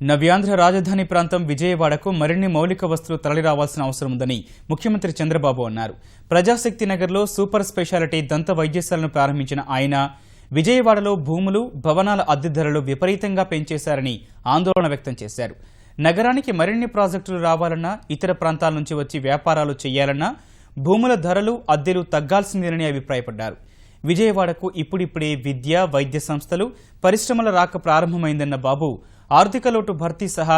నవ్యాంధ్ర రాజధాని ప్రాంతం విజయవాడకు మరిన్ని మౌలిక వస్తువులు తరలిరావాల్సిన అవసరం ఉందని ముఖ్యమంత్రి చంద్రబాబు అన్నారు. ప్రజాశక్తి నగర్లో సూపర్ స్పెషాలిటీ దంత వైద్యశాలను ప్రారంభించిన ఆయన విజయవాడలో భూములు, భవనాల అద్దె ధరలు విపరీతంగా పెంచేశారని ఆందోళన వ్యక్తం చేశారు. నగరానికి మరిన్ని ప్రాజెక్టులు రావాలన్నా, ఇతర ప్రాంతాల నుంచి వచ్చి వ్యాపారాలు చేయాలన్నా భూముల ధరలు, అద్దెలు తగ్గాల్సిందేనని అభిప్రాయపడ్డారు. విజయవాడకు ఇప్పుడిప్పుడే విద్య, వైద్య సంస్థలు, పరిశ్రమల రాక ప్రారంభమైందన్న బాబు ఆర్థిక లోటు భర్తీ సహా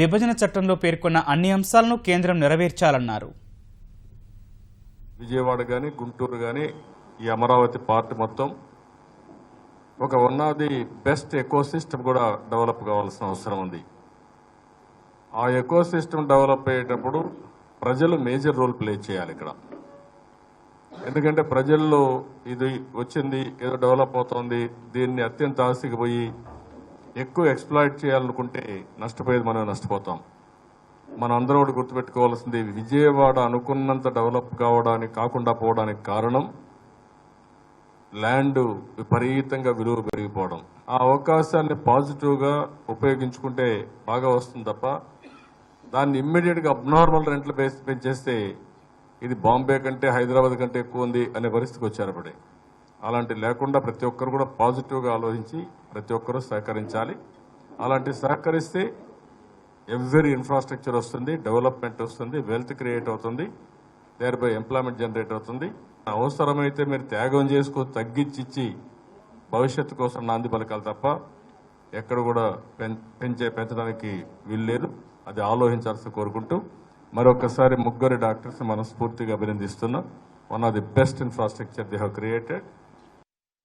విభజన చట్టంలో పేర్కొన్న అన్ని అంశాలను కేంద్రం నెరవేర్చాలన్నారు. విజయవాడ గాని, గుంటూరు గాని, ఈ అమరావతి పార్ట్ మొత్తం ఒక one of the best eco system కూడా డెవలప్ కావాల్సిన అవసరం ఉంది. ఆ ఎకో సిస్టమ్ డెవలప్ అయ్యేటప్పుడు ప్రజలు మేజర్ రోల్ ప్లే చేయాలి ఇక్కడ. ఎందుకంటే ప్రజల్లో ఇది వచ్చింది, ఏదో డెవలప్ అవుతోంది, దీన్ని అత్యంత ఆశకి పోయి ఎక్కువ ఎక్స్ప్లాయిట్ చేయాలనుకుంటే నష్టపోయేది మనం నష్టపోతాం. మనం అందరం కూడా గుర్తుపెట్టుకోవాల్సింది, విజయవాడ అనుకున్నంత డెవలప్ కాకుండా పోవడానికి కారణం ల్యాండ్ విపరీతంగా విలువ పెరిగిపోవడం. ఆ అవకాశాన్ని పాజిటివ్గా ఉపయోగించుకుంటే బాగా వస్తుంది తప్ప దాన్ని ఇమ్మీడియట్గా అబ్నార్మల్ రెంట్లు పెంచేస్తే ఇది బాంబే కంటే, హైదరాబాద్ కంటే ఎక్కువ ఉంది అనే పరిస్థితికి వచ్చారు. అప్పుడే అలాంటి లేకుండా ప్రతి ఒక్కరు కూడా పాజిటివ్గా ఆలోచించి ప్రతి ఒక్కరూ సహకరించాలి. అలాంటి సహకరిస్తే ఎవ్రీ ఇన్ఫ్రాస్ట్రక్చర్ వస్తుంది, డెవలప్మెంట్ వస్తుంది, వెల్త్ క్రియేట్ అవుతుంది, దేర్ బై ఎంప్లాయ్మెంట్ జనరేట్ అవుతుంది. అవసరమైతే మీరు త్యాగం చేసుకొని తగ్గించి భవిష్యత్తు కోసం నాంది పలకాలి తప్ప ఎక్కడ కూడా పెంచడానికి వీల్లేదు. అది ఆలోచించాల్సి కోరుకుంటూ మరొకసారి ముగ్గురు డాక్టర్స్ మనస్ఫూర్తిగా అభినందిస్తున్నాం. One of the best infrastructure they have created.